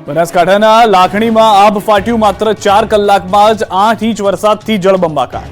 બનાસકાંઠાના લાખણીમાં આભ ફાટ્યું. માત્ર 4 કલાકમાં જ 8 ઇંચ વરસાદથી જળબંબાકાર.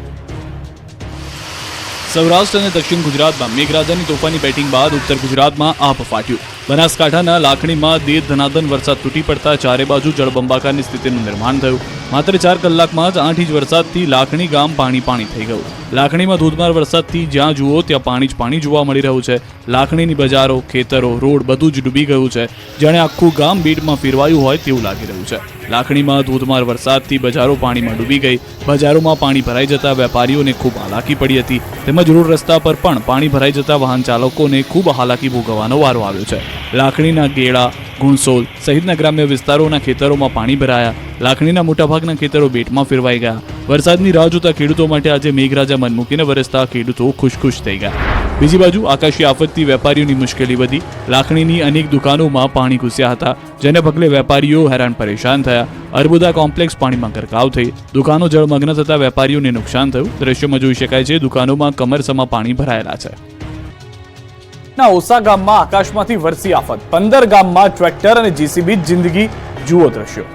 સૌરાષ્ટ્ર અને દક્ષિણ ગુજરાતમાં મેઘરાજાની તોફાની બેટિંગ બાદ ઉત્તર ગુજરાતમાં આભ ફાટ્યું. બનાસકાંઠાના લાખણીમાં દેર ધનાધન વરસાદ તૂટી પડતા ચારે બાજુ જળબંબાકારની સ્થિતિનું નિર્માણ થયું. માત્ર 4 કલાકમાં જ 8 ઇંચ વરસાદથી લાખણી ગામ પાણી થઈ ગયું. લાખણીમાં ધોધમાર વરસાદથી જ્યાં જુઓ ત્યાં પાણી જ પાણી જોવા મળી રહ્યું છે. લાખણીની બજારો, ખેતરો, રોડ બધું જ ડૂબી ગયું છે. જાણે આખું ગામ બેટમાં ફેરવાયું હોય તેવું લાગી રહ્યું છે. લાખણીમાં ધોધમાર વરસાદથી બજારો પાણીમાં ડૂબી ગઈ. બજારોમાં પાણી ભરાઈ જતા વેપારીઓને ખૂબ હાલાકી પડી હતી. તેમજ રોડ રસ્તા પર પણ પાણી ભરાઈ જતા વાહન ચાલકોને ખૂબ હાલાકી ભોગવવાનો વારો આવ્યો છે. લાખણીના ગેડા, ગુણસોલ સહિતના ગ્રામ્ય વિસ્તારોના ખેતરોમાં પાણી ભરાયા. લાખણીના મોટાભાગના ખેતરો બેટમાં ફેરવાઈ ગયા. વરસાદની રાહ જોતા ખેડૂતો માટે આજે મેઘરાજા મન મૂકીને વરસતા ખેડૂતો ખુશ થઈ ગયા. બીજી બાજુ આકાશી આફતથી વેપારીઓની મુશ્કેલી વધી. લાખણીની અનેક દુકાનોમાં પાણી ઘૂસ્યા હતા, જેને પગલે વેપારીઓ હેરાન પરેશાન થયા. અર્બુદા કોમ્પ્લેક્સ પાણીમાં ગરકાવ થઈ. દુકાનો જળમગ્ન થતા વેપારીઓને નુકસાન થયું. દ્રશ્યોમાં જોઈ શકાય છે દુકાનોમાં કમરસમાં પાણી ભરાયેલા છે. ઓસા ગામમાં આકાશમાંથી વરસી આફત. 15 ગામમાં ટ્રેક્ટર અને જેસીબી જિંદગી. જુઓ દ્રશ્યો.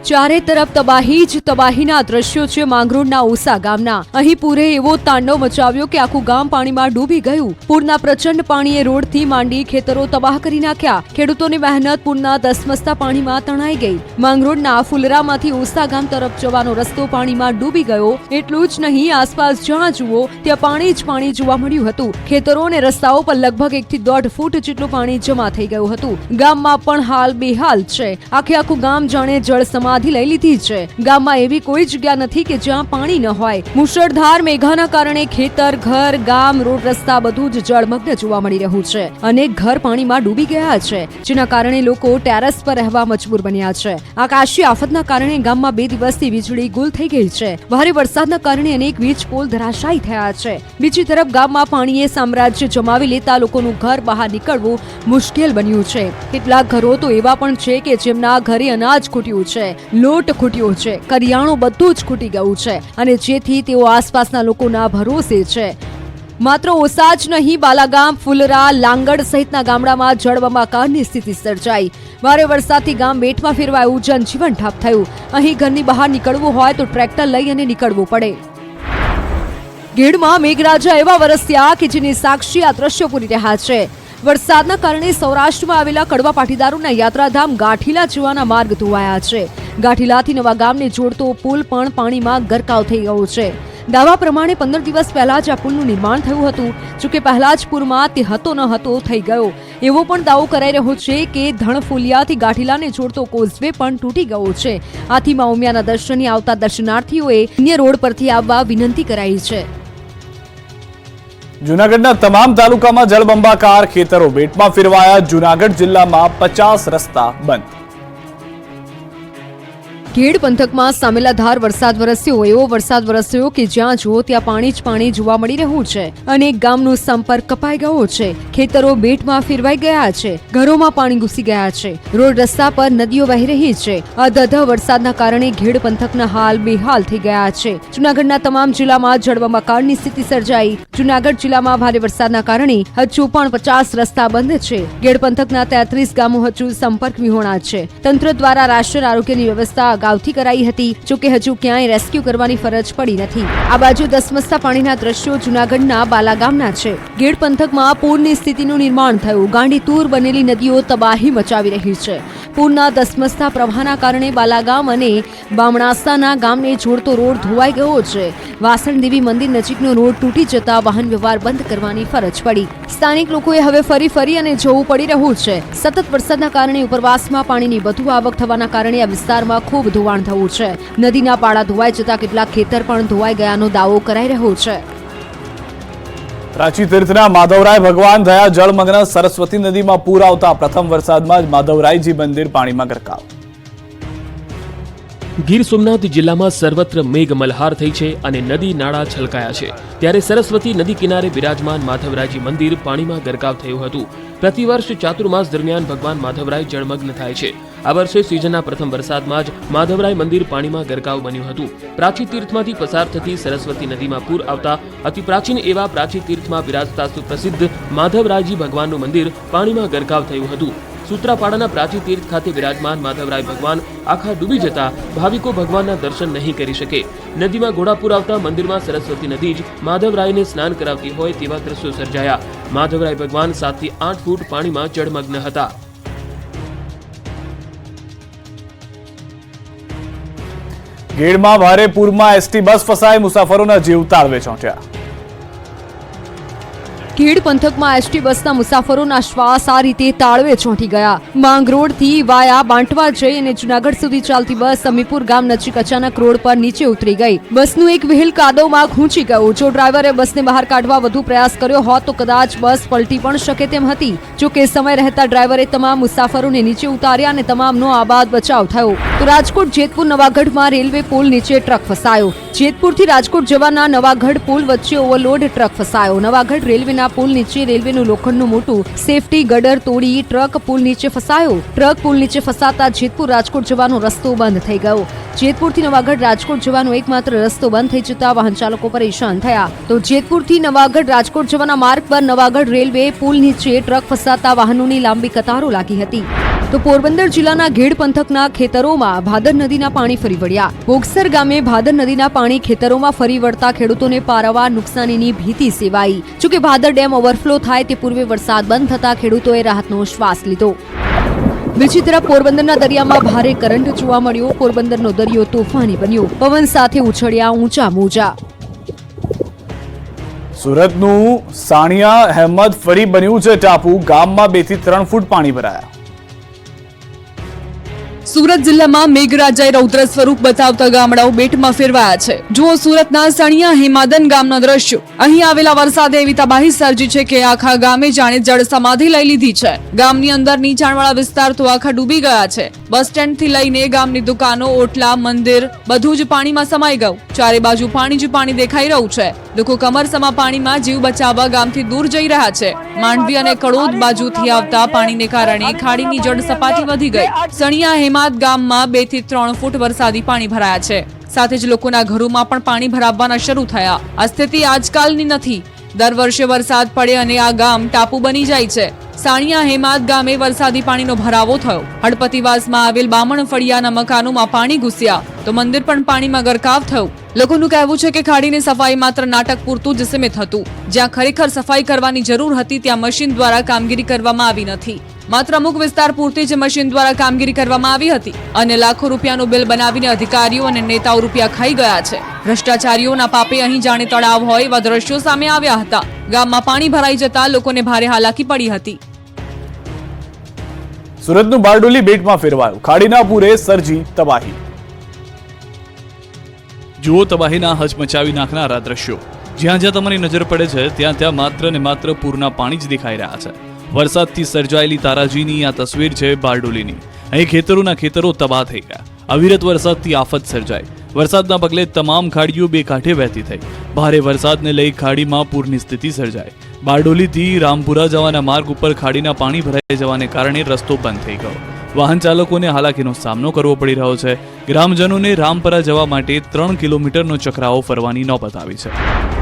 ચારે તરફ તબાહી જ તબાહીના દ્રશ્યો છે માંગરોળના ઓસા ગામના. અહીં પૂરે એવો તાંડવ મચાવ્યો કે આખું ગામ પાણીમાં ડૂબી ગયું. પૂરના પ્રચંડ પાણીએ રોડથી માંડી ખેતરો તબાહ કરી નાખ્યા. ખેડૂતોની મહેનત પૂરના ધસમસતા પાણીમાં તણાઈ ગઈ. માંગરોળના ફુલરામાંથી ઓસા ગામ તરફ જવાનો રસ્તો પાણીમાં ડૂબી ગયો. એટલું જ નહીં, આસપાસ જ્યાં જુઓ ત્યાં પાણી જ પાણી જોવા મળ્યું હતું. ખેતરો અને રસ્તાઓ પર લગભગ 1 થી 1.5 ફૂટ જેટલું પાણી જમા થઈ ગયું હતું. ગામમાં પણ હાલ બેહાલ છે. આખું ગામ જાણે જળ સમાધિ લઈ લીધી છે. ગામમાં એવી કોઈ જગ્યા નથી કે જ્યાં પાણી ન હોય. મુશળધાર મેઘાના કારણે ખેતર, ઘર, ગામ, રોડ રસ્તા બધું જ જળમગ્ન જોવા મળી રહ્યું છે. અનેક ઘર પાણીમાં ડૂબી ગયા છે, જેના કારણે લોકો ટેરેસ પર રહેવા મજબૂર બન્યા છે. આકાશી આફતના કારણે ગામમાં 2 દિવસથી વીજળી ગુલ થઈ ગઈ છે. ભારે વરસાદના કારણે અનેક વીજ પોલ ધરાશાયી થયા છે. બીજી તરફ ગામમાં પાણીએ સામ્રાજ્ય જમાવી લેતા લોકોનું ઘર બહાર નીકળવું મુશ્કેલ બન્યું છે. કેટલાક ઘરો તો એવા પણ છે કે જેમના ઘરે અનાજ ખૂટ્યું છે, લોટ ખૂટ્યો છે, કરિયાણું બધું જ ખૂટી ગયું છે અને જેથી તેઓ આસપાસના લોકોના ભરોસે છે. માત્ર ઓસા જ નહીં, બાલાગામ, ફુલરા, લાંગડ સહિતના ગામડામાં જળબંબાકારની સ્થિતિ સર્જાઈ. ભારે વરસાદથી ગામ બેટમાં ફેરવાયું, જનજીવન ઠપ થયું. અહીં ઘરની બહાર નીકળવું હોય તો ટ્રેક્ટર લઈ અને નીકળવું પડે. ગેડમાં મેઘરાજા એવા વરસ્યા કે જેની સાક્ષી આ દ્રશ્યો પૂરી રહ્યા છે. વરસાદના કારણે સૌરાષ્ટ્રમાં આવેલા કડવા પાટીદારોના યાત્રાધામ ગાંઠીલા જવાના માર્ગ ધોવાયા છે. ગાંઠીલાથી નવા ગામને જોડતો પુલ પણ પાણીમાં ગરકાવ થઈ ગયો છે. દાવા પ્રમાણે 15 દિવસ પહેલા જ આ પુલનું નિર્માણ થયું હતું. જોકે પહેલા જ પૂરમાં તે હતો ન હતો થઈ ગયો. એવો પણ દાવો કરાઈ રહ્યો છે કે ધણફુલિયાથી ગાંઠીલાને જોડતો કોઝવે પણ તૂટી ગયો છે. આથી મા ઉમિયાના દર્શને આવતા દર્શનાર્થીઓએ અન્ય રોડ પરથી આવવા વિનંતી કરાઈ છે. જૂનાગઢના તમામ તાલુકામાં જળબંબાકાર. ખેતરો બેટમાં ફેરવાયા. જૂનાગઢ જિલ્લામાં 50 રસ્તા બંધ. ખેડ પંથકમાં સામેલાધાર વરસાદ વરસ્યો. એવો વરસાદ વરસ્યો કે જ્યાં જુઓ ત્યાં પાણી જ પાણી જોવા મળી રહ્યું છે. અનેક ગામનો સંપર્ક કપાઈ ગયો છે. ખેતરો બેટમાં ફેરવાઈ ગયા છે. ઘરોમાં પાણી ઘૂસી ગયા છે. રોડ રસ્તા પર નદીઓ વહી રહી છે. અધધ વરસાદના કારણે ખેડ પંથકના હાલ બેહાલ થઈ ગયા છે. જૂનાગઢના તમામ જિલ્લામાં જળબંબાકારની સ્થિતિ સર્જાઈ. જૂનાગઢ જિલ્લામાં ભારે વરસાદના કારણે હજુ પણ 50 રસ્તા બંધ છે. ખેડ પંથકના 33 ગામો હજુ સંપર્ક વિહોણા છે. તંત્ર દ્વારા રાષ્ટ્રીય આરોગ્યની વ્યવસ્થા અગાઉથી કરાઈ હતી. જોકે હજુ ક્યાંય રેસ્ક્યુ કરવાની ફરજ પડી નથી. આ બાજુ ધસમસતા પાણીના દ્રશ્યો જૂનાગઢના બાલાગામના છે. ગેડ પંથકમાં પૂરની સ્થિતિનું નિર્માણ થયું. ગાંડીતુર બનેલી નદીઓ તબાહી મચાવી રહી છે. પૂરના ધસમસતા પ્રવાહના કારણે બાલાગામ અને બામણાસાના ગામને જોડતો રોડ ધોવાઈ ગયો છે. વાસણ દેવી મંદિર નજીકનો રોડ તૂટી જતા વાહન વ્યવહાર બંધ કરવાની ફરજ પડી. સ્થાનિક લોકોએ હવે ફરી અને જવું પડી રહ્યું છે. સતત વરસાદના કારણે ઉપરવાસમાં પાણીની વધુ આવક થવાના કારણે આ વિસ્તારમાં ખૂબ ધોવાણ થયું છે. નદીના પાળા ધોવાઈ જતા કેટલાક ખેતર પણ ધોવાઈ ગયાનો દાવો કરાઈ રહ્યો છે. પ્રાચી તીર્થના માધવરાય ભગવાન થયા જળમગ્ન. સરસ્વતી નદીમાં પૂર આવતા પ્રથમ વરસાદમાં જ માધવરાયજી મંદિર પાણીમાં ગરકાવ. ગીર સોમનાથ જિલ્લામાં સર્વત્ર મેઘ મલ્હાર થઈ છે અને નદી નાળા છલકાયા છે. ત્યારે સરસ્વતી નદી કિનારે બિરાજમાન માધવરાયજી મંદિર પાણીમાં ગરકાવ થયું હતું. પ્રતિવર્ષ ચાતુર્માસ દરમિયાન ભગવાન માધવરાય જળમગ્ન થાય છે. આ વર્ષે સિઝનના પ્રથમ વરસાદમાં જ માધવરાય મંદિર પાણીમાં ગરકાવ બન્યું હતું. પ્રાચી તીર્થમાંથી પસાર થતી સરસ્વતી નદીમાં પૂર આવતા અતિ પ્રાચીન એવા પ્રાચી તીર્થમાં બિરાજતા સુપ્રસિદ્ધ માધવરાયજી ભગવાનનું મંદિર પાણીમાં ગરકાવ થયું હતું. સૂત્રાપાડાના પ્રાચી તીર્થ ખાતે વિરાજમાન માધવરાય ભગવાન આખા ડૂબી જતા ભાવિકો ભગવાનના દર્શન નહીં કરી શકે. નદીમાં ઘોડાપુર આવતા મંદિરમાં સરસ્વતી નદી જ માધવરાયને સ્નાન કરાવતી હોય તેવા દ્રશ્યો સર્જાયા. માધવરાય ભગવાન 7 થી 8 ફૂટ પાણીમાં જળમગ્ન હતા. ગેડમાં ભારે પૂરમાં એસટી બસ ફસાઈ, મુસાફરોના જીવ તાળવે ચોંટ્યા. ખેડ પંથકમાં એસટી બસના મુસાફરોના શ્વાસ આ રીતે તાળવે ચોંટી ગયા. માંગરોળથી વાયા બાંટવા જઈ અને જુનાગઢ સુધી ચાલતી બસ સમીપુર ગામ નજીક અચાનક રોડ પર નીચે ઉતરી ગઈ. બસનું એક વ્હીલ કાદવમાં ખૂંચી ગયું. જો ડ્રાઈવરે બસને બહાર કાઢવા વધુ પ્રયાસ કર્યો હોત તો કદાચ બસ પલટી પણ શકે તેમ હતી. જો કે સમય રહેતા ડ્રાઈવરે તમામ મુસાફરોને નીચે ઉતાર્યા અને તમામનો આબાદ બચાવ થયો. તો રાજકોટ જેતપુર નવાગઢમાં રેલવે પુલ નીચે ટ્રક ફસાયો. જેતપુરથી રાજકોટ જવાના નવાગઢ પુલ વચ્ચે ઓવરલોડ ટ્રક ફસાયો. નવાગઢ રેલવેના પુલ નીચે રેલવેનું લોખંડનું મોટું સેફટી ગડર તોડી ટ્રક પુલ નીચે ફસાયો. ટ્રક પુલ નીચે ફસાતા જેતપુર રાજકોટ જવાનો રસ્તો બંધ થઈ ગયો. જેતપુરથી નવાગઢ રાજકોટ જવાનો એકમાત્ર રસ્તો બંધ થઈ જતા વાહન ચાલકો પરેશાન થયા. તો જેતપુરથી નવાગઢ રાજકોટ જવાના માર્ગ પર નવાગઢ રેલવે પુલ નીચે ટ્રક ફસાતા વાહનોની લાંબી કતારો લાગી હતી. તો પોરબંદર જિલ્લાના ઘેડ પંથકના ખેતરોમાં ભાદર નદીના પાણી ફરી વળ્યા. બોગસર ગામે ભાદર નદીના પાણી ખેતરોમાં ફરી વળતા ખેડૂતોને પારાવાર નુકસાનીની ભીતિ સેવાઈ. જોકે ભાદર ડેમ ઓવરફ્લો થાય તે પૂર્વે વરસાદ બંધ થતા ખેડૂતોએ રાહતનો શ્વાસ લીધો. બીજી તરફ પોરબંદરના દરિયામાં ભારે કરંટ જોવા મળ્યો. પોરબંદરનો દરિયો તોફાની બન્યો. પવન સાથે ઉછળ્યા ઊંચા મોજા. સુરતનું સાણિયા અહેમદ ફરી બન્યું છે ટાપુ. ગામમાં 2 થી 3 ફૂટ પાણી ભરાયા. સુરત જિલ્લામાં મેઘરાજાએ રૌદ્ર સ્વરૂપ બતાવતા ગામડાઓ બેટમાં ફેરવાયા છે. જુઓ સુરતના સણિયા હેમાદન ગામના દ્રશ્યો. અહીં આવેલા વરસાદે એવી તબાહી સર્જી છે કે આખા ગામે જાણે જળ સમાધિ લઈ લીધી છે. ગામની અંદર નીચાણવાળા વિસ્તાર તો આખા ડૂબી ગયા છે. બસ સ્ટેન્ડ થી લઈને ગામની દુકાનો, ઓટલા, મંદિર બધું જ પાણીમાં સમાઈ ગયું. ચારે બાજુ પાણી જ પાણી દેખાઈ રહ્યું છે. લોકો કમરસમા પાણીમાં જીવ બચાવવા ગામથી દૂર જઈ રહ્યા છે. માંડવી અને કડોદ બાજુથી આવતા પાણીને કારણે ખાડીની જળ સપાટી વધી ગઈ. સણિયા હેમાદ ગામમાં 2 થી 3 ફૂટ વરસાદી પાણી ભરાયા છે. સાથે જ લોકોના ઘરોમાં પણ પાણી ભરાવવાના શરૂ થયા. આ સ્થિતિ આજકાલની નથી. દર વર્ષે વરસાદ પડે અને આ ગામ ટાપુ બની જાય છે. સાણિયા હેમાદ ગામે વરસાદી પાણીનો ભરાવો થયો. હળપતિવાસમાં આવેલ બામણ ફળિયાના મકાનોમાં પાણી ઘૂસ્યા તો મંદિર પણ પાણીમાં ગરકાવ થયું. લોકોનું કહેવું છે કે ખાડીની સફાઈ માત્ર નાટક પૂરતું જ સીમિત હતું. જ્યાં ખરેખર સફાઈ કરવાની જરૂર હતી ત્યાં મશીન દ્વારા કામગીરી કરવામાં આવી નથી. માત્ર અમુક વિસ્તાર પૂરતી જ મશીન દ્વારા કામગીરી કરવામાં આવી હતી અને લાખો રૂપિયાનું બિલ બનાવીને અધિકારીઓ અને નેતાઓ રૂપિયા ખાઈ ગયા છે. ભ્રષ્ટાચારીઓના પાપે અહીં જાણે તળાવ હોય એવા દ્રશ્યો સામે આવ્યા હતા. ગામમાં પાણી ભરાઈ જતા લોકોને ભારે હાલાકી પડી હતી. સુરતનું બારડોલી બેટમાં ફેરવાયું. ખાડીના પૂરે સર્જી તબાહી. જુઓ તબાહીના હચમચાવી નાખનારા દ્રશ્યો. જ્યાં જ્યાં તમારી નજર પડે છે ત્યાં ત્યાં માત્ર ને માત્ર પૂરના પાણી જ દેખાઈ રહ્યા છે. વરસાદથી સર્જાયેલી તારાજીની આ તસવીર છે બારડોલીની. અહીં ખેતરોના ખેતરો તબાહ થઈ ગયા. અવિરત વરસાદથી આફત સર્જાઈ. વરસાદના પગલે તમામ ખાડીઓ બે કાંઠે વહેતી થઈ. ભારે વરસાદને લઈ ખાડીમાં પૂરની સ્થિતિ સર્જાઈ. બારડોલીથી રામપુરા જવાના માર્ગ ઉપર ખાડીના પાણી ભરાઈ જવાને કારણે રસ્તો બંધ થઈ ગયો. વાહન ચાલકોને હાલાકીનો સામનો કરવો પડી રહ્યો છે. ગ્રામજનોને રામપરા જવા માટે 3 કિલોમીટરનો ચક્રાઓ ફરવાની નોબત આવી છે.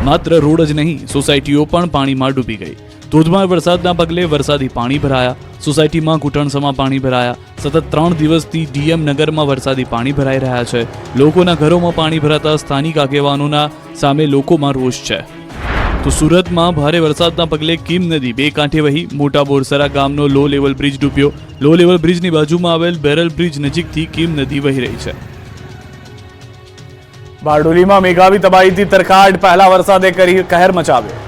માત્ર રોડ જ નહીં, સોસાયટીઓ પણ પાણીમાં ડૂબી ગઈ. ધોધમાર વરસાદના પગલે વરસાદી પાણી ભરાયા. સોસાયટીમાં ઘૂંટણસમાં પાણી ભરાયા. સતત 3 દિવસથી ડીએમ નગરમાં વરસાદી પાણી ભરાઈ રહ્યા છે. લોકોના ઘરોમાં પાણી ભરાતા સ્થાનિક આગેવાનોના સામે લોકોમાં રોષ છે. તો સુરતમાં ભારે વરસાદના પગલે કીમ નદી બે કાંઠે વહી. મોટા બોરસરા ગામનો લો લેવલ બ્રિજ ડૂબ્યો. લો લેવલ બ્રિજની બાજુમાં આવેલ બેરલ બ્રિજ નજીકથી કીમ નદી વહી રહી છે. બારડોલીમાં મેઘાવી તબાહીથી તરખાટ. પહેલા વરસાદે કરી કહેર મચાવ્યો.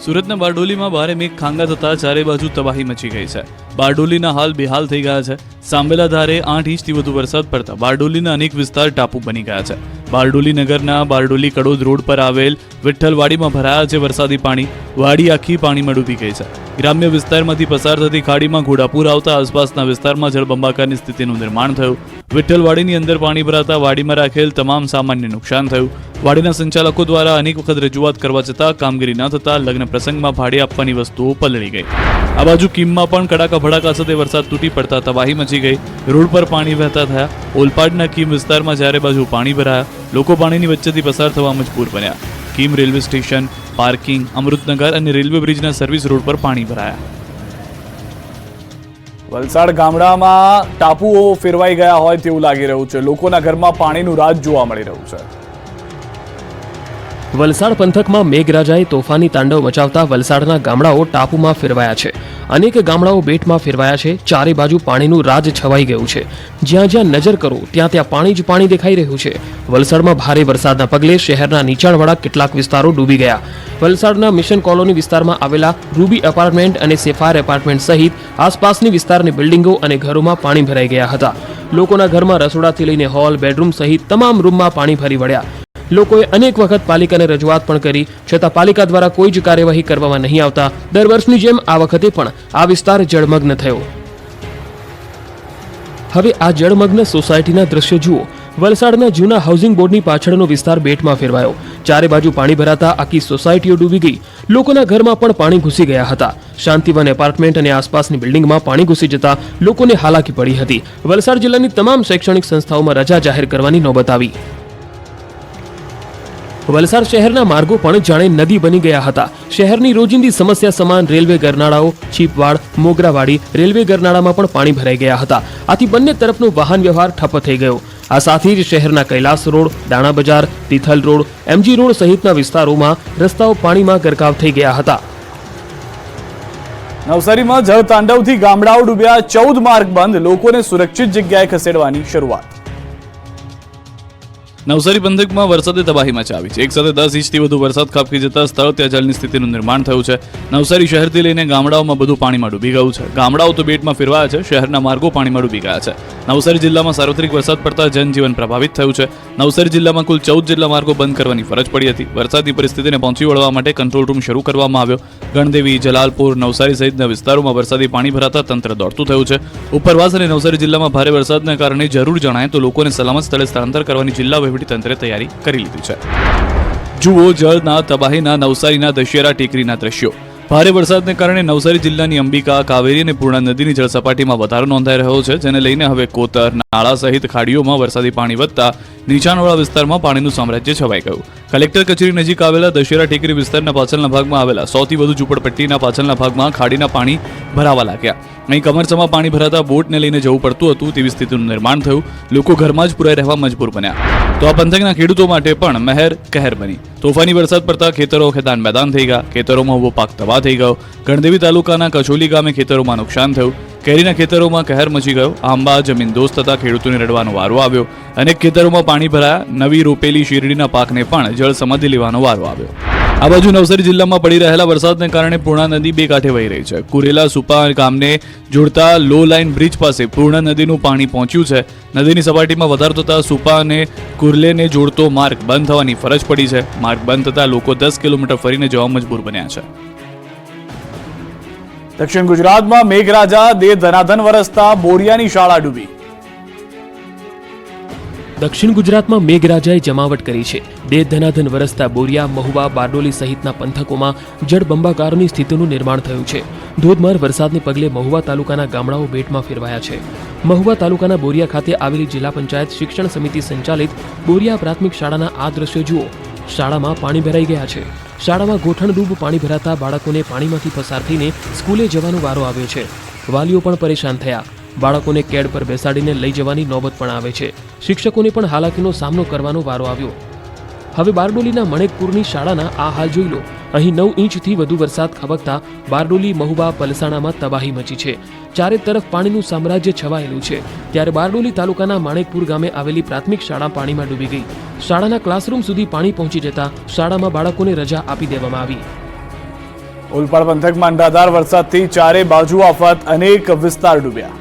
સુરતના બારડોલીમાં ભારે મેઘ ખાંગા થતા ચારે બાજુ તબાહી મચી ગઈ છે. બારડોલીના હાલ બેહાલ થઈ ગયા છે. સાંભેલા ધારે 8 ઇંચથી વધુ વરસાદ પડતા બારડોલીના અનેક વિસ્તાર ટાપુ બની ગયા છે. બારડોલી નગરના બારડોલી કડોદ રોડ પર આવેલ વિઠ્ઠલવાડીમાં ભરાયા છે વરસાદી પાણી. વાડી આખી પાણીમાં ડૂબી ગઈ છે. ગ્રામ્ય વિસ્તારમાંથી પસાર થતી ખાડીમાં ઘોડાપુર આવતા આસપાસના વિસ્તારમાં જળબંબાકારની સ્થિતિનું નિર્માણ થયું. વિઠ્ઠલવાડીની અંદર પાણી ભરાતા વાડીમાં રાખેલ તમામ સામાનને નુકસાન થયું. વાડીના સંચાલકો દ્વારા અનેક વખત રજૂઆત કરવા છતાં કામગીરી ન થતા લગ્ન પ્રસંગમાં ભાડે આપવાની વસ્તુઓ પલળી ગઈ. આ બાજુ કીમમાં પણ કડાકા ભડાકા સાથે વરસાદ તૂટી પડતા તબાહી મચી ગઈ. રોડ પર પાણી વહેતા થયા. ઓલપાડના કીમ વિસ્તારમાં ચારે બાજુ પાણી ભરાયા. લોકો પાણીની વચ્ચેથી પસાર થવા મજબૂર બન્યા. Kim railway station, parking, Amrutnagar અને રેલવે બ્રિજના સર્વિસ રોડ પર પાણી ભરાયા. વલસાડ ગામડામાં ટાપુઓ ફેરવાઈ ગયા હોય તેવું લાગી રહ્યું છે. લોકોના ઘરમાં પાણીનું રાજ જોવા મળી રહ્યું છે. વલસાડ પંથકમાં મેઘરાજાએ તોફાની તાંડવ મચાવતા વલસાડના ગામડાઓ ટાપુમાં ફેરવાયા છે. અનેક ગામડાઓ બેટમાં ફેરવાયા છે. ચારે બાજુ પાણીનું રાજ છવાઈ ગયું છે. જ્યાં જ્યાં નજર કરો ત્યાં ત્યાં પાણી જ પાણી દેખાઈ રહ્યું છે. વલસાડમાં ભારે વરસાદના પગલે શહેરના નીચાણવાળા કેટલાક વિસ્તારો ડૂબી ગયા. વલસાડના મિશન કોલોની વિસ્તારમાં આવેલા રૂબી એપાર્ટમેન્ટ અને સેફાયર એપાર્ટમેન્ટ સહિત આસપાસની વિસ્તારની બિલ્ડિંગો અને ઘરોમાં પાણી ભરાઈ ગયા હતા. લોકોના ઘરમાં રસોડાથી લઈને હોલ, બેડરૂમ સહિત તમામ રૂમમાં પાણી ફરી વળ્યા. લોકોએ અનેક વખત પાલિકાને રજૂઆત પણ કરી, છતાં પાલિકા દ્વારા કોઈ જ કાર્યવાહી કરવામાં નહીં આવતા દર વર્ષની જેમ આ વખતે પણ આ વિસ્તાર જળમગ્ન થયો. હવે આ જળમગ્ન સોસાયટીના દ્રશ્યો જુઓ. વલસાડના જૂના હાઉસિંગ બોર્ડની પાછળનો વિસ્તાર બેટમાં ફેરવાયો. ચારે બાજુ પાણી ભરાતા આખી સોસાયટીઓ ડૂબી ગઈ. લોકોના ઘરમાં પણ પાણી ઘૂસી ગયા હતા. શાંતિવન એપાર્ટમેન્ટ અને આસપાસની બિલ્ડિંગમાં પાણી ઘૂસી જતા લોકોને હાલાકી પડી હતી. વલસાડ જિલ્લાની તમામ શૈક્ષણિક સંસ્થાઓમાં રજા જાહેર કરવાની નોબત આવી. વલસાડ શહેરના માર્ગો પણ જાણે નદી બની ગયા હતા. શહેરની રોજિંદી સમસ્યા સમાન રેલવે ગરનાળાઓ, છીપવાડ, મોગરાવાડી રેલવે ગરનાળામાં પણ પાણી ભરાઈ ગયા હતા. આથી બંને તરફનો વાહન વ્યવહાર ઠપ્પ થઈ ગયો. આ સાથે જ શહેરના કૈલાસ રોડ, દાણા બજાર, તિથલ રોડ, એમજી રોડ સહિતના વિસ્તારોમાં રસ્તાઓ પાણીમાં ગરકાવ થઈ ગયા હતા. નવસારીમાં જળતાંડવથી ગામડાઓ ડૂબ્યા. 14 માર્ગ બંધ. લોકોને સુરક્ષિત જગ્યાએ ખસેડવાની શરૂઆત. નવસારી પંથકમાં વરસાદે તબાહી મચાવી છે. એક સાથે 10 ઇંચથી વધુ વરસાદ ખાબકી જતા સ્થળ ત્યાં જળની સ્થિતિનું નિર્માણ થયું છે. નવસારી શહેરથી લઈને ગામડાઓમાં બધું પાણીમાં ડૂબી ગયું છે. ગામડાઓ તો બેટમાં ફેરવાયા છે. શહેરના માર્ગો પાણીમાં ડૂબી ગયા છે. નવસારી જિલ્લામાં સાર્વત્રિક વરસાદ પડતા જનજીવન પ્રભાવિત થયું છે. નવસારી જિલ્લામાં કુલ 14 જેટલા માર્ગો બંધ કરવાની ફરજ પડી હતી. વરસાદની પરિસ્થિતિને પહોંચી વળવા માટે કંટ્રોલ રૂમ શરૂ કરવામાં આવ્યો. ગણદેવી, જલાલપુર, નવસારી સહિતના વિસ્તારોમાં વરસાદી પાણી ભરાતા તંત્ર દોડતું થયું છે. ઉપરવાસ અને નવસારી જિલ્લામાં ભારે વરસાદના કારણે જરૂર જણાય તો લોકોને સલામત સ્થળે સ્થળાંતર કરવાની જિલ્લા વહીવટીતંત્રે તૈયારી કરી લીધી છે. જુઓ જળના તબાહીના નવસારીના દશેરા ટેકરીના દ્રશ્યો. ભારે વરસાદને કારણે નવસારી જિલ્લાની અંબિકા, કાવેરી અને પૂર્ણા નદીની જળસપાટીમાં વધારો નોંધાઈ રહ્યો છે, જેને લઈને હવે કોતર, નાળા સહિત ખાડીઓમાં વરસાદી પાણી વધતા નીચાણવાળા વિસ્તારમાં પાણીનું સામ્રાજ્ય છવાઈ ગયું. કલેક્ટર કચેરી નજીક આવેલા દશેરા ટેકરી વિસ્તારના પાછળના ભાગમાં આવેલા 100 થી વધુ ઝૂંપડપટ્ટીના પાછળના ભાગમાં ખાડીના પાણી ભરાવા લાગ્યા. અહીં કમરસમાં પાણી ભરાતા બોટને લઈને જવું પડતું હતું તેવી સ્થિતિનું નિર્માણ થયું. લોકો ઘરમાં જ પુરાઈ રહેવા મજબૂર બન્યા. તો આ પંથકના ખેડૂતો માટે પણ મહેર કહેર બની. તોફાની વરસાદ પડતા ખેતરો ખેદાન મેદાન થઈ ગયા. ખેતરોમાં ઉભો પાક તબાહ થઈ ગયો. ગણદેવી તાલુકાના કચોલી ગામે ખેતરોમાં નુકસાન થયું. કેરીના ખેતરોમાં કહેર મચી ગયો. આંબા જમીન દોસ્ત થતા ખેડૂતોને રડવાનો વારો આવ્યો. અનેક ખેતરોમાં પાણી ભરાયા. નવી રોપેલી શેરડીના પાકને પણ જળ સમાધિ લેવાનો વારો આવ્યો. આ બાજુ નવસારી જિલ્લામાં પડી રહેલા વરસાદને કારણે પૂર્ણા નદી બે કાંઠે વહી રહી છે. કુરેલા સુપા ગામને જોડતા લો લાઇન બ્રિજ પાસે પૂર્ણા નદીનું પાણી પહોંચ્યું છે. નદીની સપાટીમાં વધારો થતા સુપા અને કુર્લેને જોડતો માર્ગ બંધ થવાની ફરજ પડી છે. માર્ગ બંધ થતા લોકો 10 કિલોમીટર ફરીને જવા મજબૂર બન્યા છે. દક્ષિણ ગુજરાતમાં મેઘરાજા દે ધનાધન વરસતા બોરિયાની શાળા ડૂબી. દક્ષિણ ગુજરાતમાં મેઘરાજાએ જમાવટ કરી છે. દે ધનાધન વરસતા બોરિયા, મહુવા, બારડોલી સહિતના પંથકોમાં જળબંબાકારની સ્થિતિનું નિર્માણ થયું છે. ધોધમાર વરસાદને પગલે મહુવા તાલુકાના ગામડાઓ બેટમાં ફેરવાયા છે. મહુવા તાલુકાના બોરિયા ખાતે આવેલી જિલ્લા પંચાયત શિક્ષણ સમિતિ સંચાલિત બોરિયા પ્રાથમિક શાળાના આ દ્રશ્યો જુઓ. શાળામાં પાણી ભરાઈ ગયા છે. શાળામાં ગોઠણડૂબ પાણી ભરાતા બાળકોને પાણીમાંથી પસાર થઈને સ્કૂલે જવાનો વારો આવ્યો છે. વાલીઓ પણ પરેશાન થયા. બાળકોને કેડ પર બેસાડીને લઈ જવાની નોબત પણ આવે છે. શિક્ષકોને પણ હાલાકીનો સામનો કરવાનો વારો આવ્યો. હવે બારડોલીના મણેકપુરની શાળાના આ હાલ જોઈ લો. અહીં 9 ઇંચથી વધુ વરસાદ ખાબકતા બારડોલી, મહુવા, પલસાણામાં તબાહી મચી છે. ચારે તરફ પાણીનું સામ્રાજ્ય છવાયેલું છે. ત્યારે બારડોલી તાલુકાના માણેકપુર ગામે આવેલી પ્રાથમિક શાળા પાણીમાં ડૂબી ગઈ. શાળાના ક્લાસરૂમ સુધી પાણી પહોંચી જતા શાળામાં બાળકોને રજા આપી દેવામાં આવી. ઓલપાડ પંથકમાં અંધાધાર વરસાદથી ચારે બાજુ આફત. અનેક વિસ્તાર ડૂબ્યા.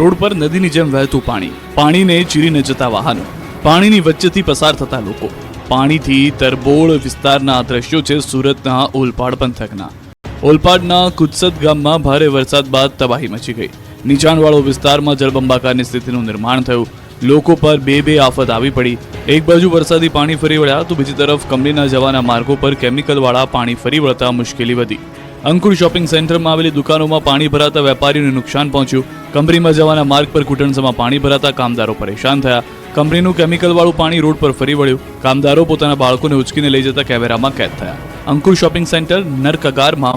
રોડ પર નદીની જેમ વહેતું પાણી. પાણીને ચીરીને જતા વાહનો. પાણીની વચ્ચેથી પસાર થતા લોકો. પાણીથી તરબોળ વિસ્તારના આ દ્રશ્યો છે સુરતના ઓલપાડ પંથકના. ઓલપાડના કુદસદ ગામમાં ભારે વરસાદ બાદ તબાહી મચી ગઈ. નીચાણવાળો વિસ્તારમાં જળબંબાકારની સ્થિતિનું નિર્માણ થયું. લોકો પર બે આફત આવી પડી. એક બાજુ વરસાદી પાણી ફરી વળ્યા તો બીજી તરફ કંપનીના જવાના માર્ગો પર કેમિકલવાળા પાણી ફરી વળતા મુશ્કેલી વધી. અંકુર શોપિંગ સેન્ટરમાં આવેલી દુકાનોમાં પાણી ભરાતા વેપારીઓને નુકસાન પહોંચ્યું. કંપનીમાં જવાના માર્ગ પર ઘૂંટણસમાં પાણી ભરાતા કામદારો પરેશાન થયા. કંપનીનું કેમિકલવાળું પાણી રોડ પર ફરી વળ્યું. કામદારો પોતાના બાળકોને ઉચકીને લઈ જતા કેમેરામાં કેદ થયા. અંકુર શોપિંગ સેન્ટર નરકગારમાં